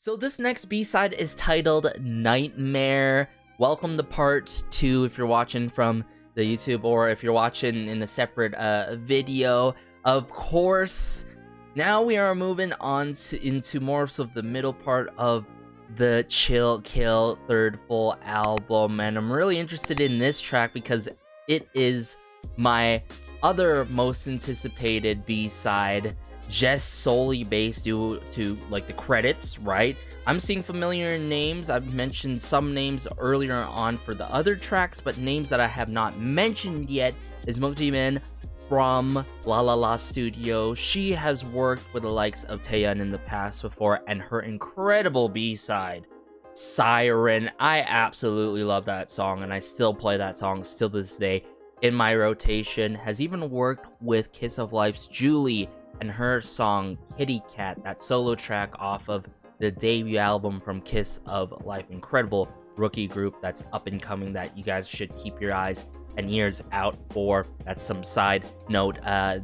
So this next B-side is titled Nightmare. Welcome to part 2 if you're watching from the YouTube, or if you're watching in a separate video. Of course, now we are moving on into more of the middle part of the Chill Kill third full album, and I'm really interested in this track because it is my other most anticipated B-side, just solely based due to like the credits, right? I'm seeing familiar names. I've mentioned some names earlier on for the other tracks, but names that I have not mentioned yet is Mokjimin from La La La Studio. She has worked with the likes of Taeyeon in the past before, and her incredible B-side, Siren. I absolutely love that song, and I still play that song still to this day in my rotation. Has even worked with Kiss of Life's Julie and her song Kitty Cat, that solo track off of the debut album from Kiss of Life. Incredible rookie group that's up and coming that you guys should keep your eyes and ears out for. That's some side note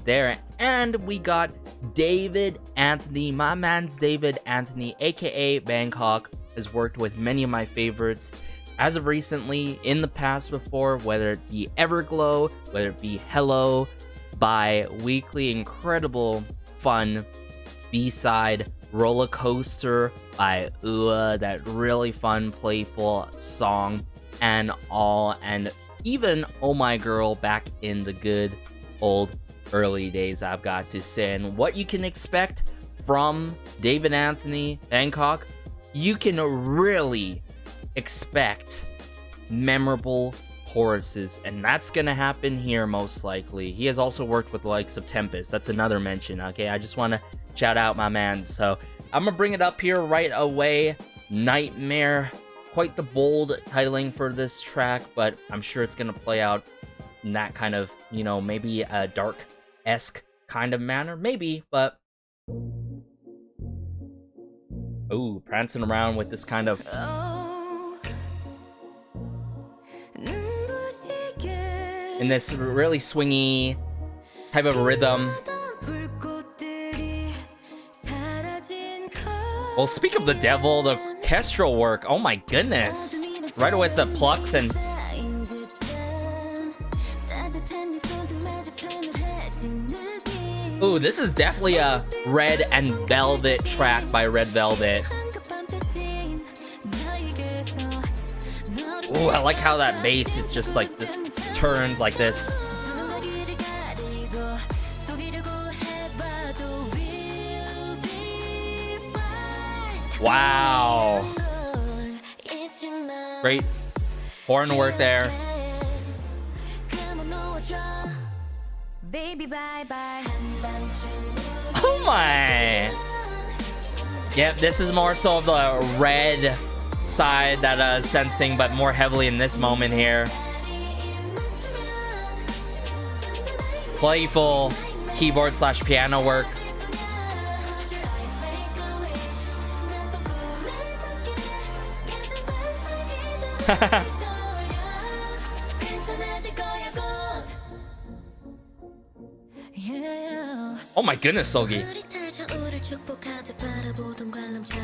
there. And we got David Anthony. My man's David Anthony, aka Bangkok, has worked with many of my favorites as of recently, in the past before, whether it be Everglow, whether it be Hello, bi-weekly, incredible fun B-side, Roller Coaster by UA, that really fun, playful song, and all, and even Oh My Girl back in the good old early days, I've got to say. And what you can expect from David Anthony, Bangkok, you can really expect memorable choruses, and that's gonna happen here most likely. He has also worked with the likes of Tempest. That's another mention, okay? I just want to shout out my man. So I'm gonna bring it up here right away. Nightmare, quite the bold titling for this track, but I'm sure it's gonna play out in that kind of, you know, maybe a dark-esque kind of manner, maybe, but ooh, prancing around with this kind of in this really swingy type of rhythm. Well, speak of the devil, the orchestral work, oh my goodness. Right away with the plucks and ooh, this is definitely a Red and Velvet track by Red Velvet. Ooh, I like how that bass, it just like turns like this. Wow. Great horn work there. Oh my. Yep, this is more so of the red side that sensing, but more heavily in this moment here. Playful keyboard / piano work. Oh my goodness, Solgi.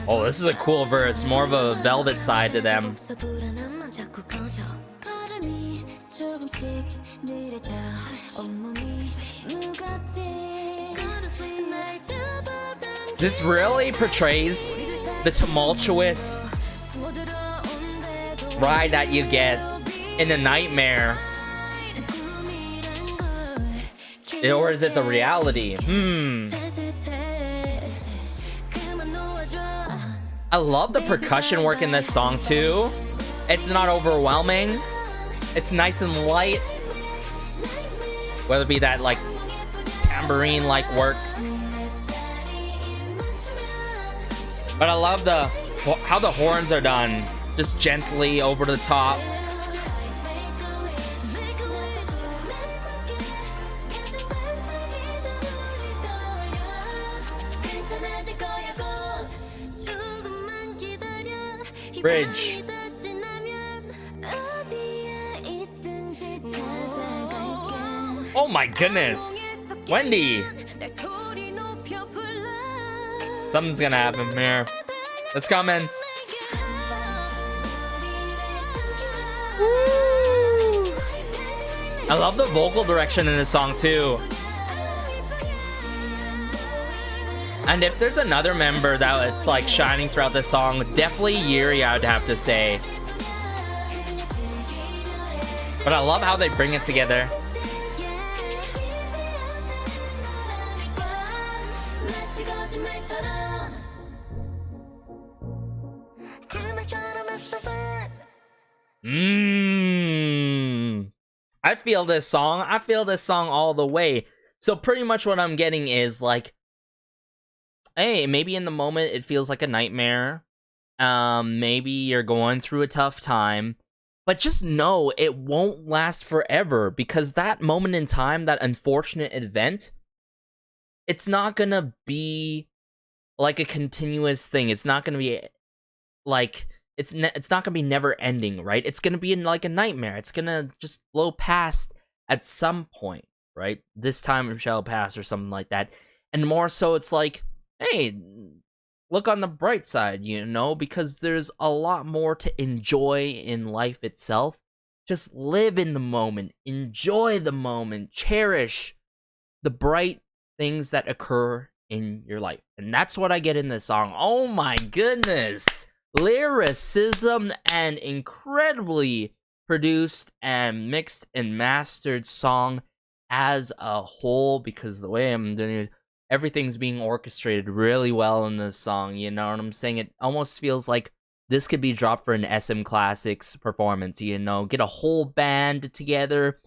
Oh, this is a cool verse. More of a Velvet side to them. This really portrays the tumultuous ride that you get in a Nightmare. Or is it the reality? I love the percussion work in this song too. It's not overwhelming. It's nice and light. Whether it be that like tambourine-like work. But I love how the horns are done. Just gently over the top. Bridge. Oh my goodness. Wendy. Something's gonna happen here. Let's come in. I love the vocal direction in this song too. And if there's another member that it's like shining throughout this song, definitely Yuri, I would have to say. But I love how they bring it together. I feel this song. I feel this song all the way. So pretty much what I'm getting is like, hey, maybe in the moment it feels like a nightmare. Maybe you're going through a tough time. But just know it won't last forever, because that moment in time, that unfortunate event, it's not gonna be like a continuous thing. It's not gonna be like, it's not gonna be never ending, right? It's gonna be like a nightmare. It's gonna just blow past at some point, right? This time it shall pass or something like that. And more so, it's like, hey, look on the bright side, you know, because there's a lot more to enjoy in life itself. Just live in the moment, enjoy the moment, cherish the bright things that occur in your life. And that's what I get in this song. Oh my goodness. Lyricism and incredibly produced and mixed and mastered song as a whole, because the way I'm doing it, everything's being orchestrated really well in this song, you know what I'm saying? It almost feels like this could be dropped for an SM Classics performance, you know? Get a whole band together,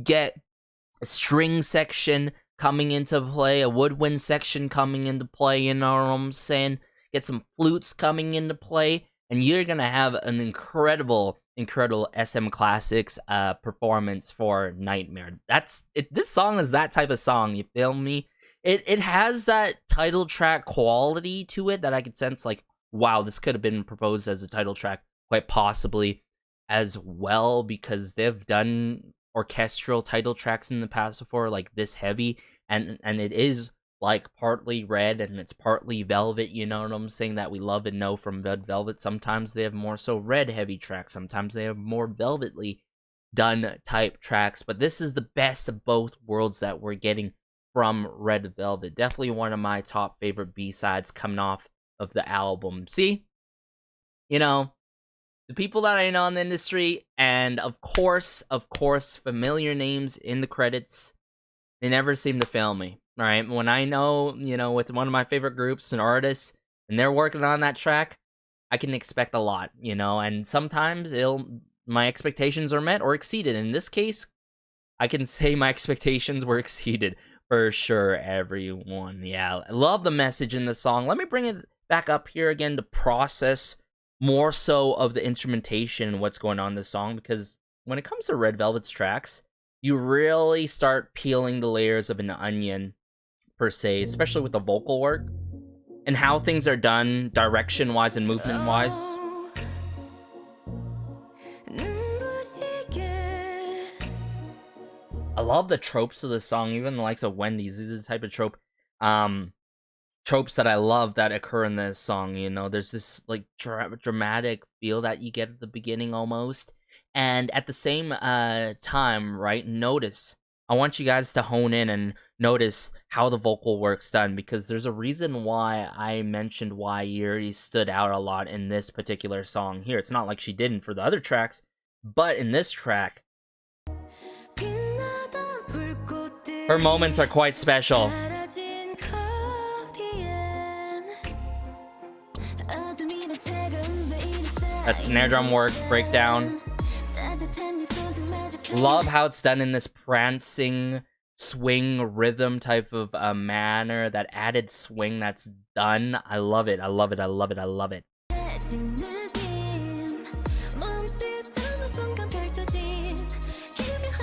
get a string section coming into play, a woodwind section coming into play, you know what I'm saying? Get some flutes coming into play, and you're gonna have an incredible SM Classics performance for Nightmare. This song is that type of song, you feel me? It has that title track quality to it that I could sense, like, wow, this could have been proposed as a title track quite possibly as well, because they've done orchestral title tracks in the past before, like this heavy, and it is like partly red and it's partly velvet, you know what I'm saying, that we love and know from Red Velvet. Sometimes they have more so red heavy tracks, sometimes they have more velvetly done type tracks, but this is the best of both worlds that we're getting from Red Velvet. Definitely one of my top favorite B-sides coming off of the album. See, you know, the people that I know in the industry, and of course, familiar names in the credits, they never seem to fail me, all right? When I know, you know, with one of my favorite groups and artists, and they're working on that track, I can expect a lot, you know, and sometimes my expectations are met or exceeded. In this case, I can say my expectations were exceeded. For sure, everyone. Yeah, I love the message in the song. Let me bring it back up here again to process more so of the instrumentation and what's going on in this song, because when it comes to Red Velvet's tracks, you really start peeling the layers of an onion, per se, especially with the vocal work and how things are done direction-wise and movement-wise. I love the tropes of the song, even the likes of Wendy's. These are the type of tropes that I love that occur in this song, you know? There's this, like, dramatic feel that you get at the beginning, almost. And at the same time, right, I want you guys to hone in and notice how the vocal work's done, because there's a reason why I mentioned why Yuri stood out a lot in this particular song here. It's not like she didn't for the other tracks, but in this track, her moments are quite special. That snare drum work, breakdown. Love how it's done in this prancing swing rhythm type of manner. That added swing that's done. I love it. I love it. I love it. I love it.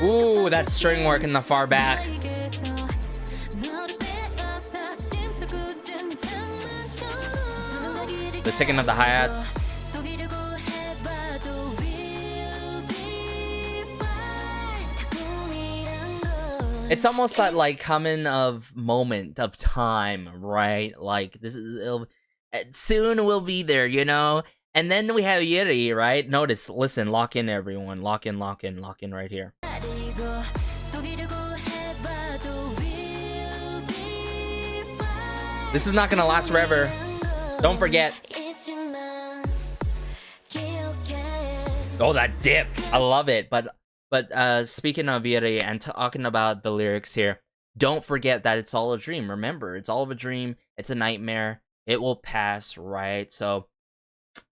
Ooh, that string work in the far back. The ticking of the hi-hats. It's almost that, like, coming of moment of time, right? Like, Soon we'll be there, you know? And then we have Yuri, right? Notice, listen, lock in everyone. Lock in right here. This is not gonna last forever. Don't forget. Oh, that dip. I love it. But speaking of Yuri and talking about the lyrics here, don't forget that it's all a dream. Remember, it's all of a dream. It's a nightmare. It will pass, right? So,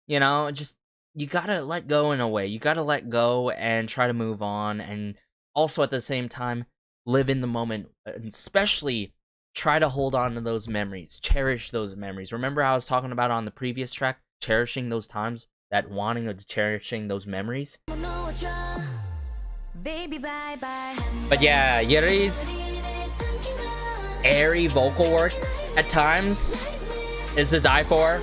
you know, just, you gotta let go in a way. You gotta let go and try to move on. And also at the same time, live in the moment. And especially try to hold on to those memories. Cherish those memories. Remember how I was talking about on the previous track? Cherishing those times. That wanting of cherishing those memories. But yeah, Yuri's airy vocal work at times is to die for.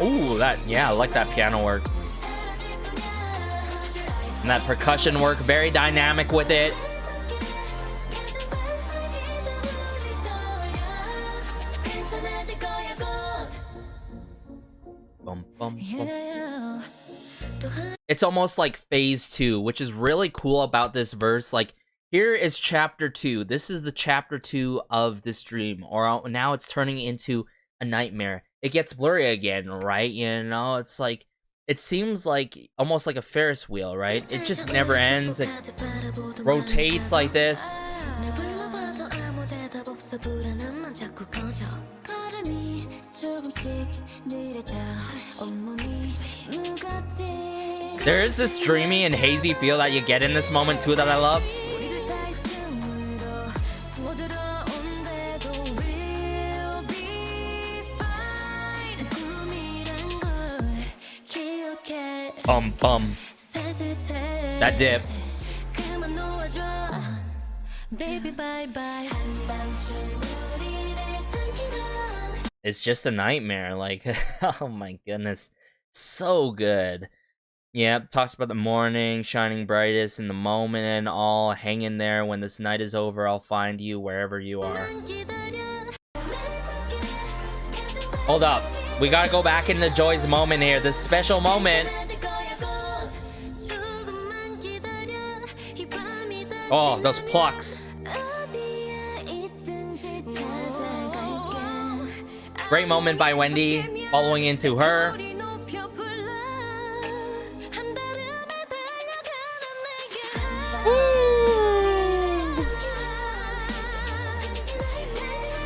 Ooh, I like that piano work. And that percussion work, very dynamic with it. It's almost like phase 2, which is really cool about this verse. Like, here is chapter 2. This is the chapter 2 of this dream, or now it's turning into a nightmare. It gets blurry again, right? You know, it's like, it seems like almost like a Ferris wheel, right? It just never ends. It rotates like this. There is this dreamy and hazy feel that you get in this moment too that I love. That dip. It's just a nightmare, like, oh my goodness, so good. Yep, talks about the morning, shining brightest in the moment and all, hang in there, when this night is over, I'll find you wherever you are. Hold up, we gotta go back into Joy's moment here, this special moment. Oh, those plucks. Great moment by Wendy, following into her.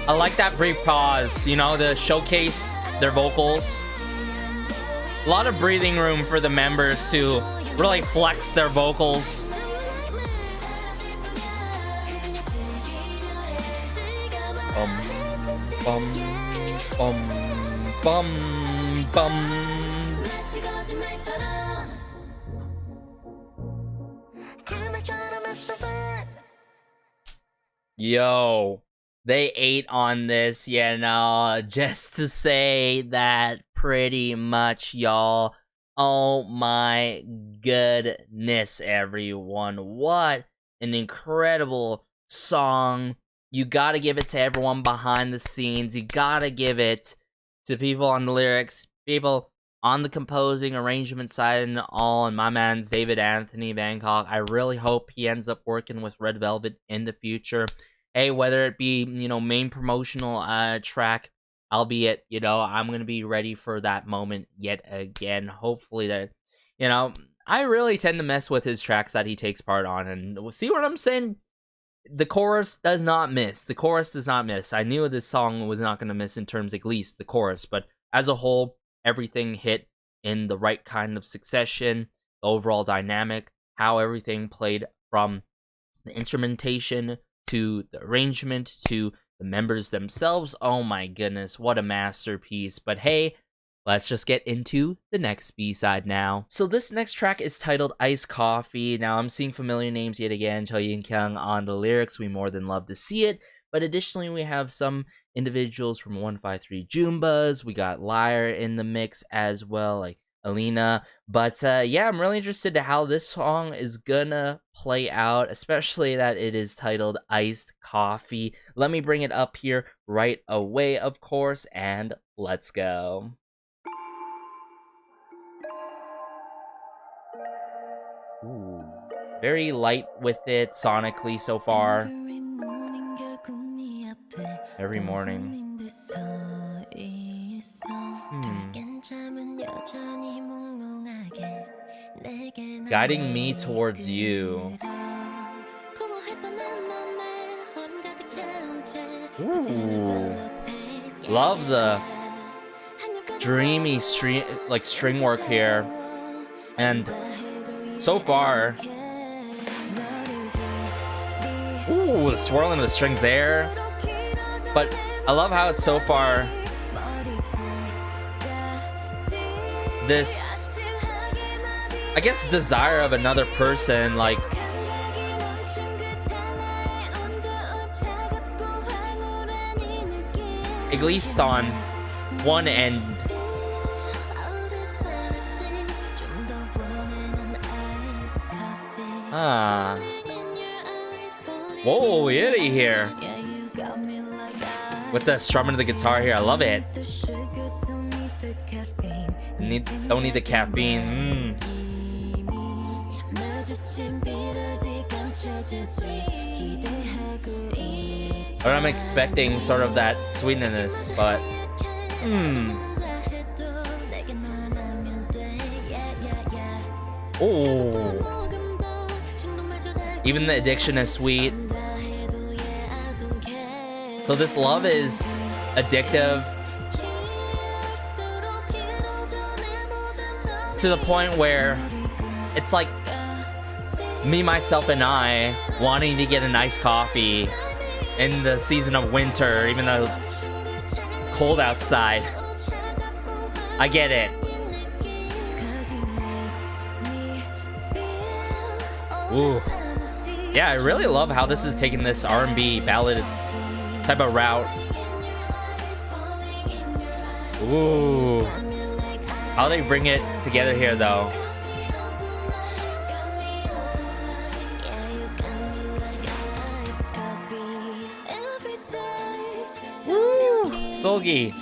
I like that brief pause, you know, to showcase their vocals. A lot of breathing room for the members to really flex their vocals. Yo, they ate on this, you know, just to say that pretty much, y'all. Oh my goodness, everyone. What an incredible song. You gotta give it to everyone behind the scenes. You gotta give it to people on the lyrics, people on the composing, arrangement side, and all. And my man's David Anthony Bangkok. I really hope he ends up working with Red Velvet in the future. Hey, whether it be, you know, main promotional track, albeit, you know, I'm gonna be ready for that moment yet again. Hopefully that, you know, I really tend to mess with his tracks that he takes part on, and see what I'm saying? The chorus does not miss. The chorus does not miss. I knew this song was not going to miss in terms of at least the chorus, but as a whole, everything hit in the right kind of succession, the overall dynamic, how everything played from the instrumentation to the arrangement to the members themselves. Oh my goodness, what a masterpiece. But hey, let's just get into the next B-side now. So this next track is titled Iced Coffee. Now I'm seeing familiar names yet again, Choi Yin Kyung on the lyrics. We more than love to see it. But additionally, we have some individuals from 153 Jumbas. We got Liar in the mix as well, like Alina. But yeah, I'm really interested in how this song is gonna play out, especially that it is titled Iced Coffee. Let me bring it up here right away, of course, and let's go. Ooh, very light with it sonically so far. Every morning. Guiding me towards you. Ooh. Love the dreamy string work here. And so far, ooh, the swirling of the strings there. But I love how it's so far this, I guess, desire of another person, like at least on one end. Whoa, itty here. With the strumming of the guitar here, I love it. Don't need the caffeine. But I'm expecting sort of that sweetness, but oh. Even the addiction is sweet. So this love is addictive to the point where it's like me, myself, and I wanting to get a nice coffee in the season of winter, even though it's cold outside. I get it. Ooh. Yeah, I really love how this is taking this R&B ballad type of route. Ooh. How they bring it together here, though. Woo! Solgi.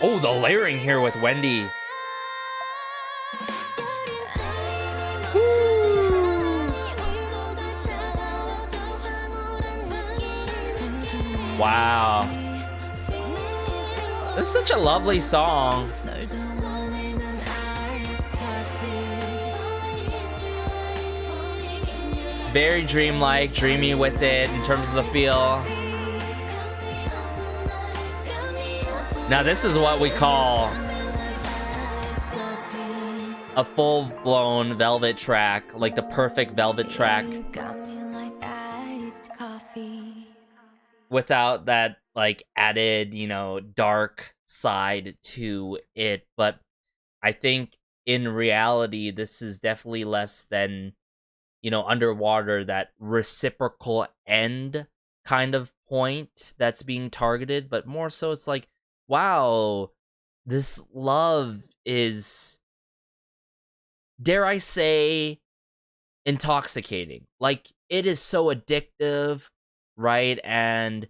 Oh, the layering here with Wendy. Wow. This is such a lovely song. Very dreamlike, dreamy with it in terms of the feel. Now this is what we call a full-blown velvet track, like the perfect velvet track. Without that, like, added, you know, dark side to it. But I think in reality, this is definitely less than, you know, Underwater, that reciprocal end kind of point that's being targeted. But more so, it's like, wow, this love is, dare I say, intoxicating. Like, it is so addictive, right? And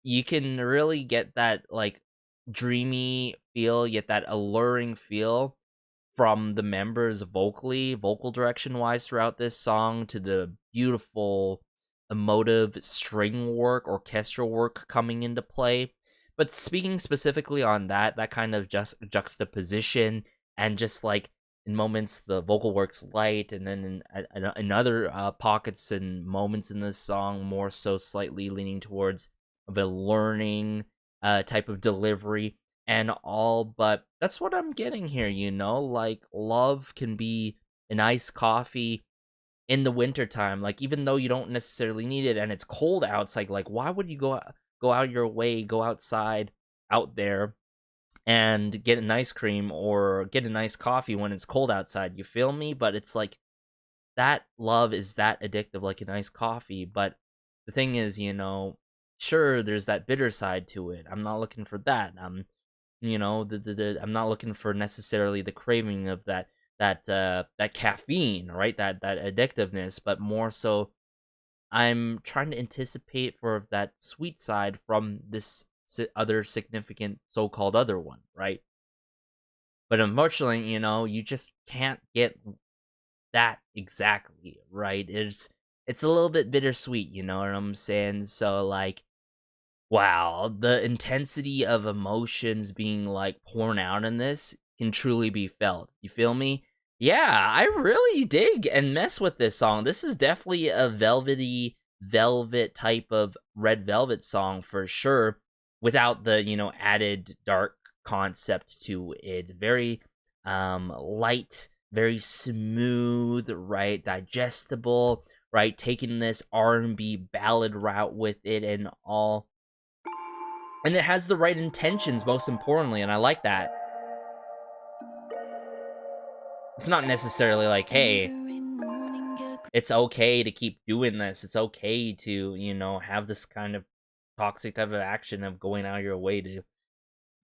you can really get that, like, dreamy feel, yet that alluring feel from the members vocally, vocal direction wise throughout this song, to the beautiful emotive string work, orchestral work coming into play. But speaking specifically on that kind of just juxtaposition, and just like in moments the vocal work's light, and then in other pockets and moments in this song more so slightly leaning towards the learning type of delivery and all. But that's what I'm getting here, you know, like love can be an iced coffee in the wintertime. Like, even though you don't necessarily need it and it's cold outside, like why would you go out your way, go outside out there and get an ice cream or get a nice coffee when it's cold outside? You feel me? But it's like that love is that addictive, like an iced coffee. But the thing is, you know, sure, there's that bitter side to it. I'm not looking for that. You know, I'm not looking for necessarily the craving of that caffeine, right? That addictiveness, but more so I'm trying to anticipate for that sweet side from this other significant so-called other one, right? But unfortunately, you know, you just can't get that exactly, right? It's a little bit bittersweet, you know what I'm saying? So like, wow, the intensity of emotions being like poured out in this can truly be felt. You feel me? Yeah, I really dig and mess with this song. This is definitely a velvety velvet type of Red Velvet song for sure, without the, you know, added dark concept to it. Very light, very smooth, right? Digestible, right? Taking this R&B ballad route with it and all. And it has the right intentions, most importantly, and I like that. It's not necessarily like, hey, it's okay to keep doing this. It's okay to, you know, have this kind of toxic type of action of going out of your way to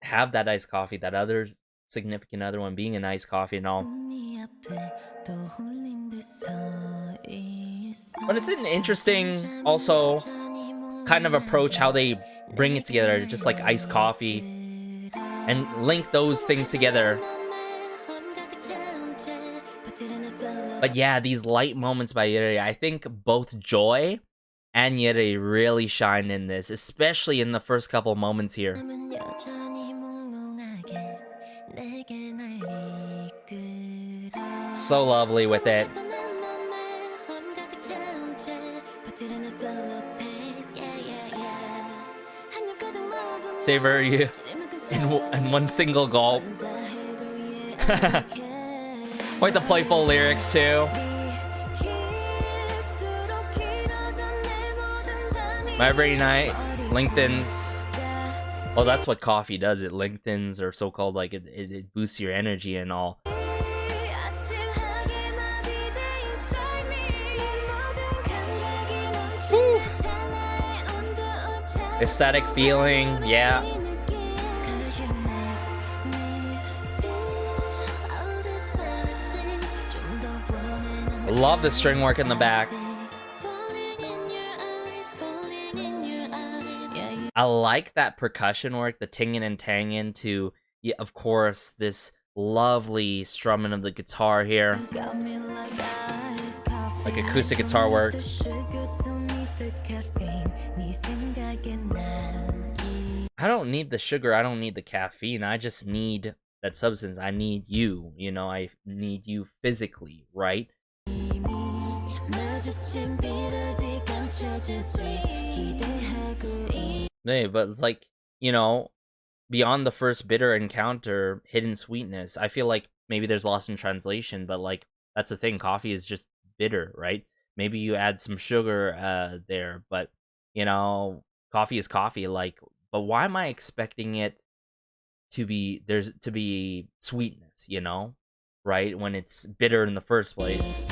have that iced coffee, that other significant other one being an iced coffee and all. But it's an interesting, also, kind of approach how they bring it together, just like iced coffee, and link those things together. But yeah, these light moments by Yeri, I think both Joy and Yeri really shine in this, especially in the first couple moments here. So lovely with it. Savor you in one single gulp. Quite the playful lyrics too. Every night lengthens. Well, that's what coffee does. It lengthens, or so-called, like it boosts your energy and all. Woo. Aesthetic feeling, yeah. Love the string work in the back. I like that percussion work, the tingin and tangin to, yeah, of course, this lovely strumming of the guitar here. Like acoustic guitar work. I don't need the sugar, I don't need the caffeine, I just need that substance. I need you, you know, I need you physically, right? Hey, but it's like, you know, beyond the first bitter encounter, hidden sweetness. I feel like maybe there's lost in translation, but like that's the thing. Coffee is just bitter, right? Maybe you add some sugar there, but you know, coffee is coffee. Like, but why am I expecting it to be sweetness? You know, right? When it's bitter in the first place.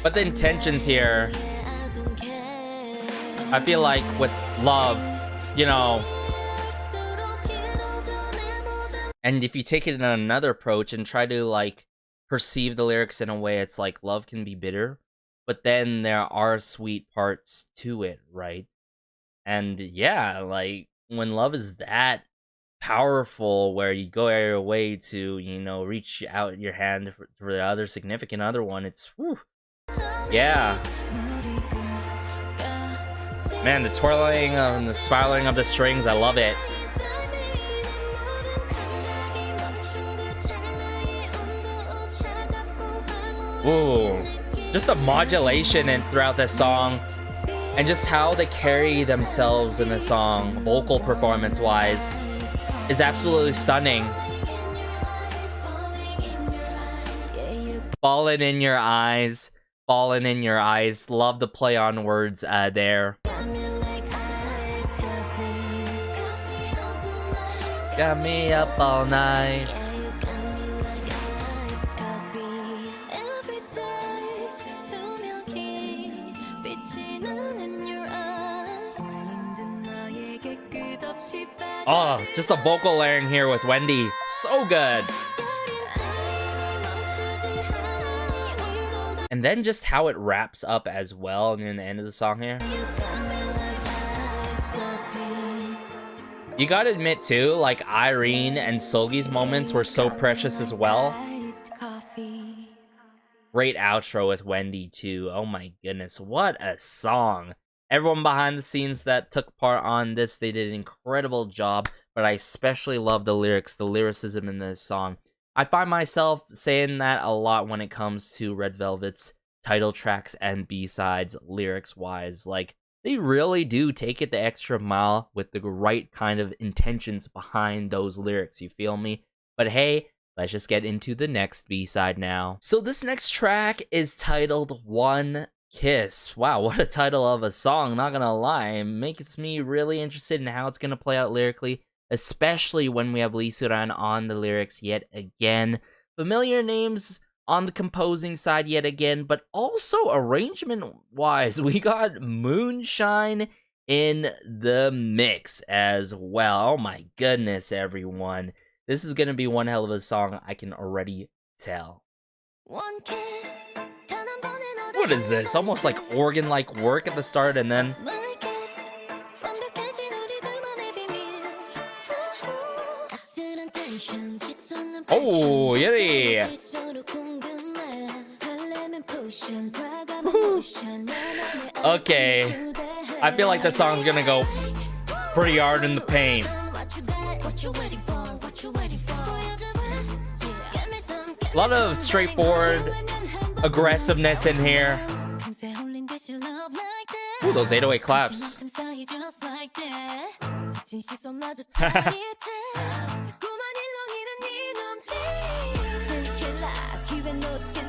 But the intentions here, I feel like with love, you know, and if you take it in another approach and try to like perceive the lyrics in a way, it's like love can be bitter, but then there are sweet parts to it, right? And yeah, like when love is that powerful, where you go out of your way to, you know, reach out your hand for the other significant other one, it's whew. Yeah. Man, the twirling and the spiraling of the strings, I love it. Ooh. Just the modulation and throughout this song, and just how they carry themselves in the song, vocal performance wise, is absolutely stunning. Fallen in your eyes. Fallen in your eyes. Love the play on words there. Got me up all night. Oh, just a vocal layering here with Wendy. So good. And then just how it wraps up as well near the end of the song here. You gotta admit too, like Irene and Solgi's moments were so precious as well. Great outro with Wendy too. Oh my goodness, what a song. Everyone behind the scenes that took part on this, they did an incredible job, but I especially love the lyrics, the lyricism in this song. I find myself saying that a lot when it comes to Red Velvet's title tracks and B-sides, lyrics-wise. Like, they really do take it the extra mile with the right kind of intentions behind those lyrics, you feel me? But hey, let's just get into the next B-side now. So this next track is titled One Kiss. Wow, what a title of a song, not gonna lie. It makes me really interested in how it's gonna play out lyrically, especially when we have Lee Suran on the lyrics yet again. Familiar names on the composing side yet again, but also arrangement-wise, we got Moonshine in the mix as well. Oh my goodness, everyone. This is gonna be one hell of a song, I can already tell. What is this? Almost like organ-like work at the start and then... Oh, yeah. Okay. I feel like the song's gonna go pretty hard in the paint. A lot of straightforward aggressiveness in here. Ooh, those 808 claps.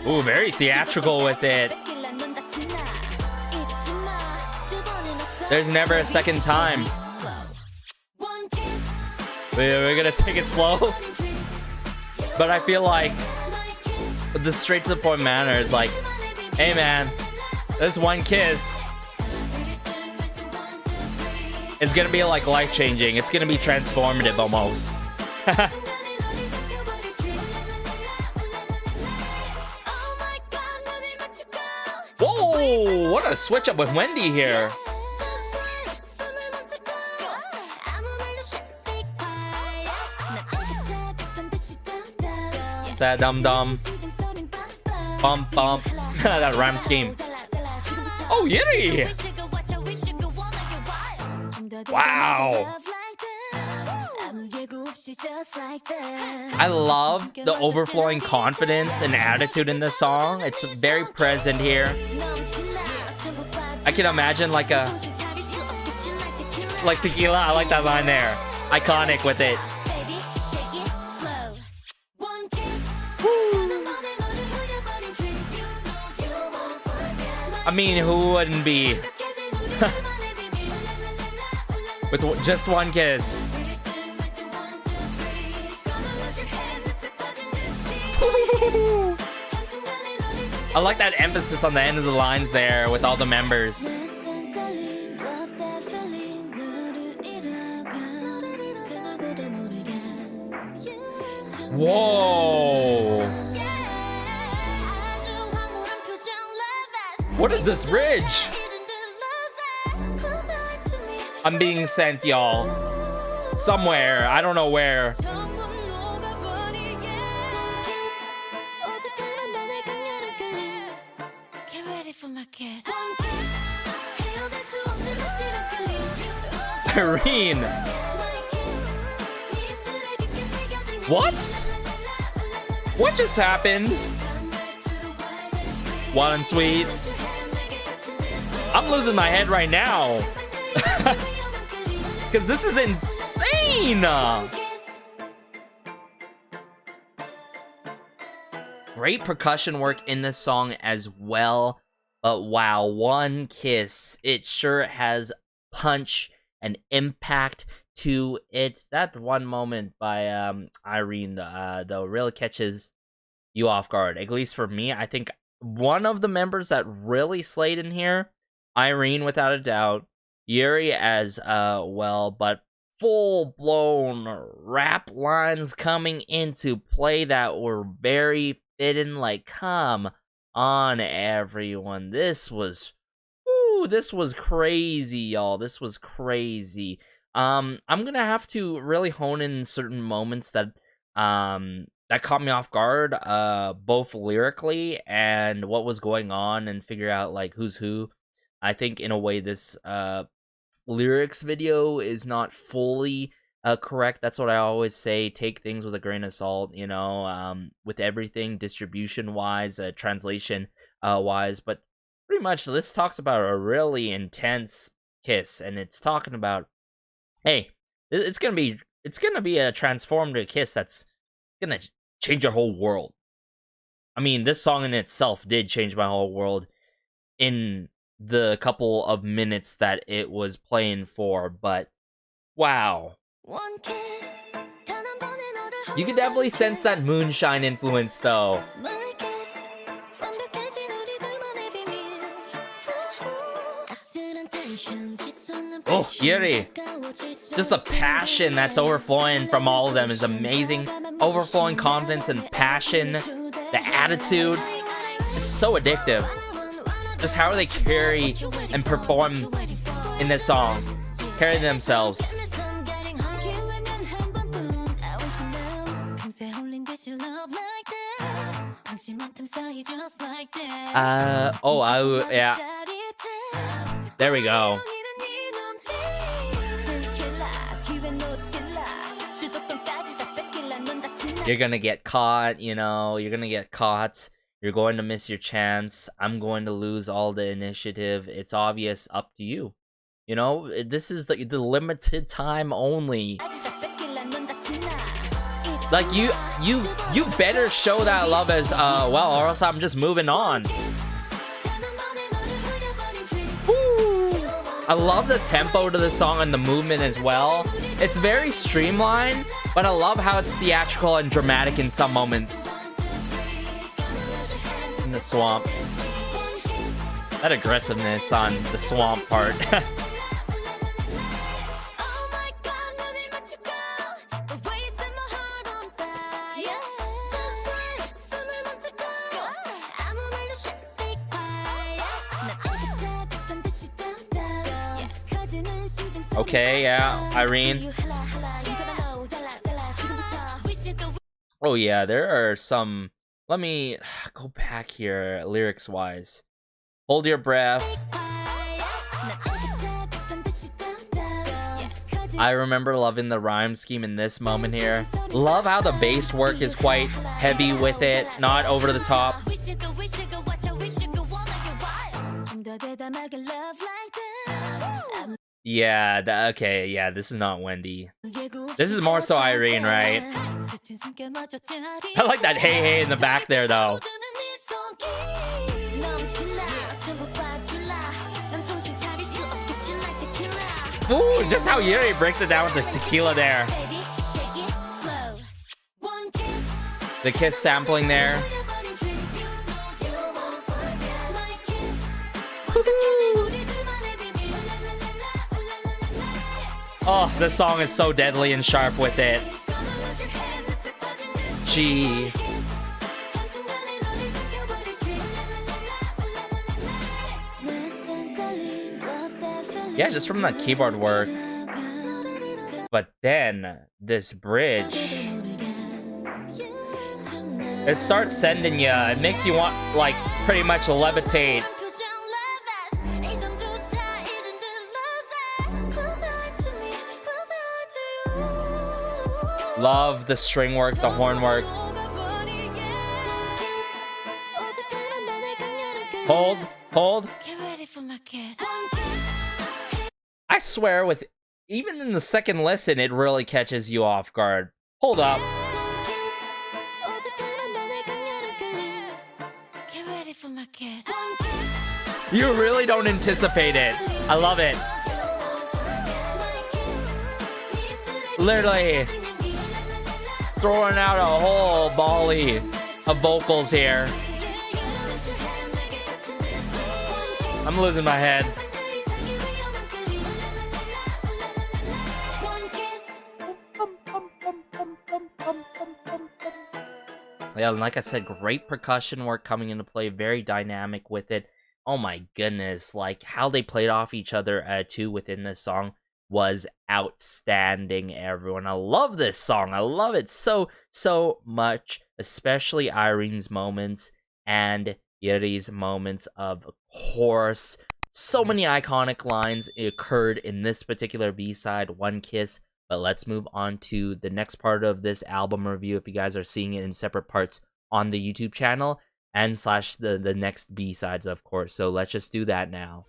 Ooh, very theatrical with it. There's never a second time. We're gonna take it slow. But I feel like the straight to the point manner is like, hey man, this one kiss is gonna be like life-changing. It's gonna be transformative almost. Whoa, what a switch up with Wendy here. That dum-dum. Bump, bump. That rhyme scheme. Oh, yeah! Wow. I love the overflowing confidence and attitude in this song. It's very present here. I can imagine like tequila. I like that line there. Iconic with it. I mean, who wouldn't be? With just one kiss. I like that emphasis on the end of the lines there with all the members. Whoa. What is this bridge? I'm being sent, y'all. Somewhere. I don't know where. Irene. What? What just happened? Wild and sweet. I'm losing my head right now. Because this is insane. Great percussion work in this song as well. But wow, one kiss. It sure has punch and impact to it. That one moment by Irene though really catches you off guard. At least for me, I think one of the members that really slayed in here, Irene without a doubt, Yuri as well, but full-blown rap lines coming into play that were very fitting. Like, come on, everyone. This was crazy, y'all. This was crazy. I'm gonna have to really hone in certain moments that that caught me off guard, both lyrically and what was going on, and figure out like who's who. I think in a way this lyrics video is not fully correct. That's what I always say. Take things with a grain of salt, you know, with everything, distribution wise, translation wise. But pretty much this talks about a really intense kiss, and it's talking about, hey, it's gonna be a transformative kiss that's gonna change your whole world. I mean, this song in itself did change my whole world in the couple of minutes that it was playing for, but wow. You can definitely sense that moonshine influence though. Oh, Yuri. Just the passion that's overflowing from all of them is amazing. Overflowing confidence and passion, the attitude. It's so addictive. Just how they carry and perform in this song. Carry themselves. Yeah. There we go. You're gonna get caught, you know, you're gonna get caught. You're going to miss your chance. I'm going to lose all the initiative. It's obvious, up to you. You know, this is the limited time only. Like, you better show that love as, well, or else I'm just moving on. Woo. I love the tempo to the song and the movement as well. It's very streamlined, but I love how it's theatrical and dramatic in some moments. In the swamp. That aggressiveness on the swamp part. Okay, yeah, Irene. Oh yeah, there are some. Let me go back here, lyrics-wise. Hold your breath. I remember loving the rhyme scheme in this moment here. Love how the bass work is quite heavy with it, not over the top. Yeah, okay, yeah, this is not Wendy. This is more so Irene, right? I like that hey hey in the back there, though. Ooh, just how Yuri breaks it down with the tequila there. The kiss sampling there. Oh, this song is so deadly and sharp with it. Gee. Yeah, just from that keyboard work. But then, this bridge. It starts sending you. It makes you want, like, pretty much levitate. Love the string work, the horn work. Hold, hold. I swear, with even in the second listen, it really catches you off guard. Hold up. You really don't anticipate it. I love it. Literally throwing out a whole volley of vocals here. I'm losing my head. Yeah, like I said, great percussion work coming into play, very dynamic with it. Oh my goodness, like how they played off each other too within this song was outstanding, everyone. I love this song. I love it so much, especially Irene's moments and Yeri's moments. Of course, so many iconic lines occurred in this particular B-side, One Kiss. But let's move on to the next part of this album review. If you guys are seeing it in separate parts on the YouTube channel and slash the next B-sides, of course. So let's just do that now.